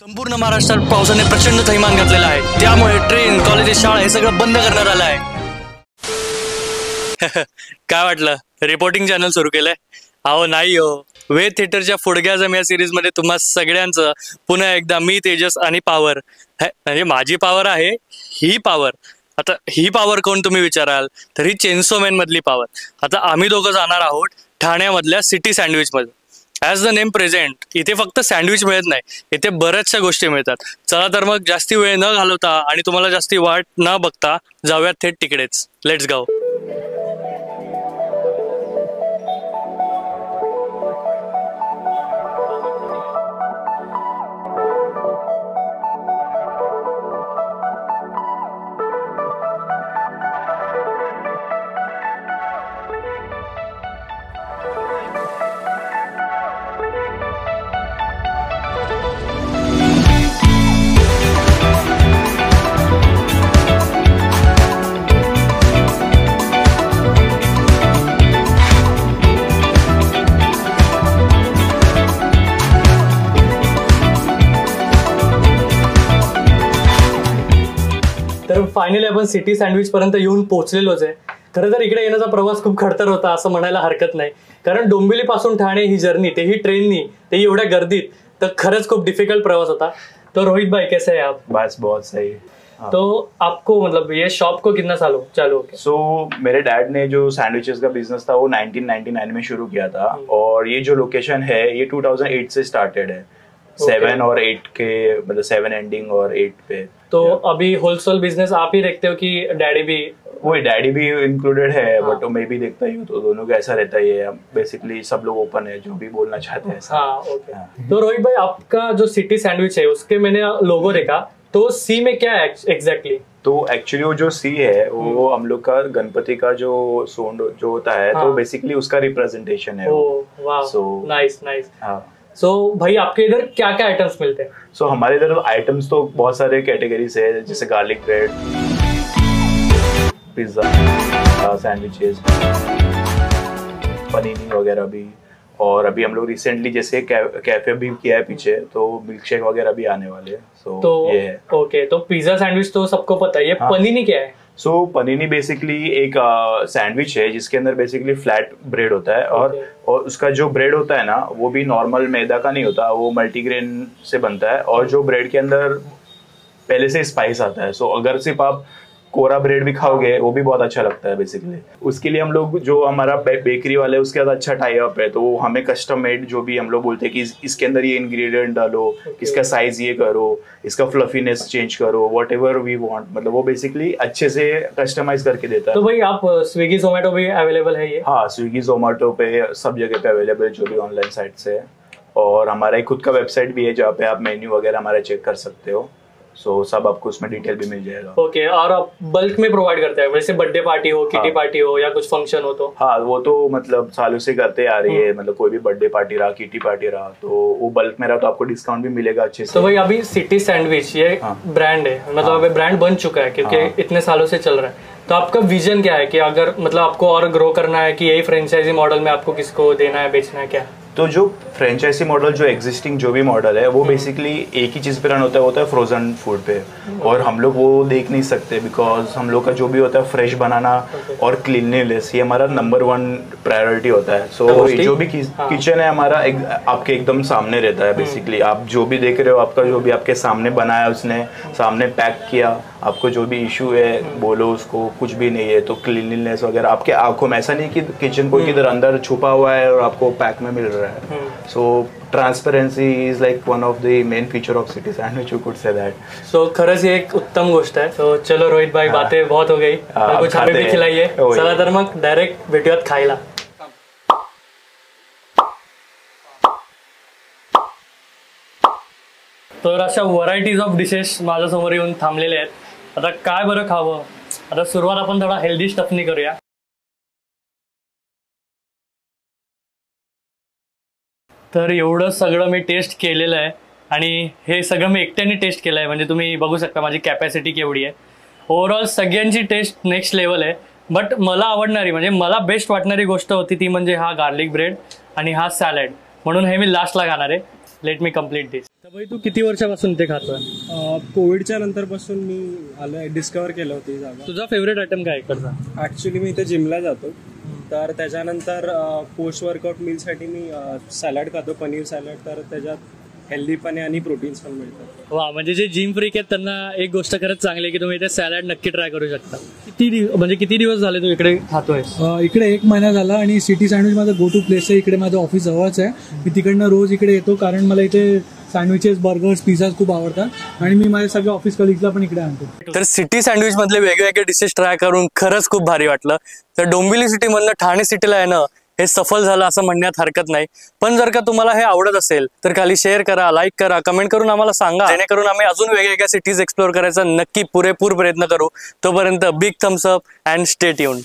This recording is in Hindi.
संपूर्ण महाराष्ट्रात पावसाने प्रचंड थैमान घातलेला आहे। त्यामुळे ट्रेन, कॉलेजेस, शाळा हे सगळं बंद करण्यात आलं आहे। काय वाटलं, रिपोर्टिंग चॅनल सुरू केलंय? अहो नाही हो, वे थिएटरच्या फुडग्याजम या सिरीज मध्ये तुम्हा सगळ्यांचं पुन्हा एकदा मी तेजस आणि पॉवर, म्हणजे माझी पॉवर आहे ही पॉवर। आता ही पॉवर कोण तुम्ही विचाराल, तर ही चेनसो मॅन मधली पॉवर। आता आम्ही दोघं जाणार आहोत ठाण्यामधल्या सिटी सँडविच मध्ये। ॲज द नेम प्रेझेंट, इथे फक्त सँडविच मिळत नाही, इथे बऱ्याचशा गोष्टी मिळतात। चला तर मग जास्ती वेळ न घालवता आणि तुम्हाला जास्ती वाट न बघता जाऊयात थेट तिकडेच। Let's go. तर फायनली आपण सिटी सँडविच पर्यंत येऊन पोहोचलेलोच आहे। खरं तर इकडे येण्याचा प्रवास खूप खडतर होता असं म्हणायला हरकत नाही, कारण डोंबिवली पासून ठाणे ही जर्नी, तेही ट्रेननी, तेही एवढ्या गर्दीत, तर खरंच खूप डिफिकल्ट प्रवास होता। तो रोहित भाई कैसे हैं आप? बस बहुत सही। तो आपको मतलब ये शॉप को कितना साल चालू हो गया? सो मेरे डैड ने जो सैंडविचेस का बिजनेस था वो 1999 में शुरू किया था, और ये जो लोकेशन है ये 2008 से स्टार्टेड है। 7 और 8 के, मतलब 7 एंडिंग और 8 पे। तो अभी होलसेल बिजनेस आप ही देखते हो कि डैडी भी? वो डैडी भी इंक्लूडेड है, बट मैं भी देखता ही हूँ, तो दोनों का ऐसा रहता है। बेसिकली सब लोग ओपन है, जो भी बोलना चाहते हैं। हाँ, ओके। तो रोहित भाई, आपका जो सिटी सैंडविच है उसके मैंने लोगो देखा, तो सी में क्या है एग्जैक्टली? तो एक्चुअली वो जो सी है वो हम लोग का गणपति का जो सोंड जो होता है, तो बेसिकली उसका रिप्रेजेंटेशन है। So nice nice. सो भाई, आपके इधर क्या क्या आइटम्स मिलते हैं? सो हमारे इधर आइटम्स तो बहुत सारे कैटेगरीज है, जैसे गार्लिक ब्रेड, पिज्जा, सैंडविचेस, पनीनी वगैरह भी। और अभी हम लोग रिसेंटली जैसे कैफे भी किया है पीछे, तो मिल्क शेक वगैरह भी आने वाले हैं। तो ये है। ओके, तो पिज्जा सैंडविच तो सबको पता है, ये पनीनी क्या है? सो पनीनी बेसिकली एक सैंडविच है जिसके अंदर बेसिकली फ्लैट ब्रेड होता है, और उसका जो ब्रेड होता है ना, वो भी नॉर्मल मैदा का नहीं होता, वो मल्टीग्रेन से बनता है। और जो ब्रेड के अंदर पहले से स्पाइस आता है, सो अगर सिर्फ आप कोरा ब्रेड भी खाओगे वो भी बहुत अच्छा लगता है बेसिकली। उसके लिए हम लोग, जो हमारा बेकरी वाले, उसके साथ अच्छा टाई अप है, तो हमें कस्टम मेड, जो भी हम लोग बोलते हैं कि इसके अंदर ये इंग्रेडिएंट डालो, इसका साइज ये करो, इसका फ्लफीनेस चेंज करो, वॉट एवर वी वांट, मतलब वो बेसिकली अच्छे से कस्टमाइज करके देता है। तो भाई, आप स्विगी जोमेटो भी अवेलेबल है ये? हाँ, स्विगी जोमेटो पे सब जगह पे अवेलेबल, जो भी ऑनलाइन साइट से है। और हमारा एक खुद का वेबसाइट भी है जहाँ पे आप मेन्यू वगैरह हमारा चेक कर सकते हो। सो सब आपको उसमें डिटेल भी मिल जाएगा। ओके, और आप बल्क में प्रोवाइड करते हैं, वैसे बर्थडे पार्टी हो, किटी पार्टी हो, या कुछ फंक्शन हो तो? हाँ, वो तो मतलब सालों से करते आ रही है, मतलब कोई भी बर्थडे पार्टी रहा, किटी पार्टी रहा, तो वो बल्क में रहा तो आपको डिस्काउंट भी मिलेगा अच्छे से। तो भाई, अभी सिटी सैंडविच ये ब्रांड है, मतलब अभी ब्रांड बन चुका है क्योंकि इतने सालों से चल रहा है। तो आपका विजन क्या है कि अगर मतलब आपको और ग्रो करना है, कि यही फ्रेंचाइजी मॉडल में आपको किसको देना है, बेचना है, क्या? तो जो फ्रेंचाइजी मॉडल, जो एग्जिस्टिंग जो भी मॉडल है, वो बेसिकली एक ही चीज़ पे रन होता है फ्रोजन फूड पे। और हम लोग वो देख नहीं सकते, बिकॉज हम लोग का जो भी होता है फ्रेश बनाना और क्लीनलीनेस, ये हमारा नंबर 1 प्रायोरिटी होता है। सो जो भी किचन है हमारा आपके एकदम सामने रहता है बेसिकली। आप जो भी देख रहे हो, आपका जो भी आपके सामने बनाया, उसने सामने पैक किया, आपको जो भी इशू है बोलो उसको, कुछ भी नहीं है तो क्लीनलीनेस वगैरह आपके आंखों में, ऐसा नहीं कि किचन कोई किधर अंदर छुपा हुआ है और आपको पैक में मिल रहा है। So transparency is like one of the main feature of city sandwich, you could say that. So खरंच ही एक उत्तम गोष्ट आहे। तो चलो रोहित भाई, बातें बहुत हो गई, कुछ हमें भी खिलाइए। चला तर मग डायरेक्ट भेटूयात खायला। तर अशा व्हरायटीज ऑफ डिशेस माझ्यासमोर येऊन थांबलेले आहेत। आता काय बरं खावं? आता सुरुवात आपण थोडा हेल्दी स्टफनी करूया। तर एवढं सगळं मी टेस्ट केलेलं आहे, आणि हे सगळं मी एकट्याने टेस्ट केलं आहे, म्हणजे तुम्ही बघू शकता माझी कॅपॅसिटी केवढी आहे। ओव्हरऑल सगळ्यांची टेस्ट नेक्स्ट लेवल आहे, बट मला आवडणारी, म्हणजे मला बेस्ट वाटणारी गोष्ट होती ती म्हणजे हा गार्लिक ब्रेड आणि हा सॅलड, म्हणून हे मी लास्टला खाणार आहे। Let me complete this. तर भाई तू किती वर्षापासून ते खातोय? कोविडच्या नंतरपासून मी आलोय, डिस्कवर केलं होती जागा. तुझा फेवरेट आयटम काय इकडचा? ऍक्च्युली मी इथे जिमला जातो, तर त्याच्यानंतर पोस्ट वर्कआउट मीलसाठी मी सॅलड खातो, पनीर सॅलड. तर त्याच्यात हेल्दी पण आहे आणि प्रोटीन्स पण मिळतात. वा, म्हणजे जे जिम फ्रीक आहेत त्यांना एक गोष्ट खरंच चांगली आहे की तुम्ही इथे सॅलड नक्की ट्राय करू शकता. किती दिवस झाले तू इकडे खातोय? इकडे 1 महिना झाला आणि सिटी सँडविच माझा गो टू प्लेस आहे. इकडे माझं ऑफिस जवळच आहे. मी तिकडनं रोज इकडे येतो कारण मला इथे सँडविचेस, बर्गर्स, पिझ्झाज खूप आवडतात आणि मी माझ्या सगळ्या ऑफिस कलिग्सला पण इकडे आणतो. तर सिटी सँडविच मधले वेगवेगळे डिशेस ट्राय करून खरंच खूप भारी वाटलं. तर डोंबिवली सिटी मधनं ठाणे सिटीला आहे ना, हे सफल झालं असं म्हणण्यात हरकत नाही. पण जर का तुम्हाला हे आवडत असेल तर खाली शेअर करा, लाईक करा, कमेंट करून आम्हाला सांगा, जेणेकरून आम्ही अजून वेगवेगळ्या सिटीज एक्सप्लोर करायचा नक्की पुरेपूर प्रयत्न करू. तोपर्यंत big thumbs up and stay tuned.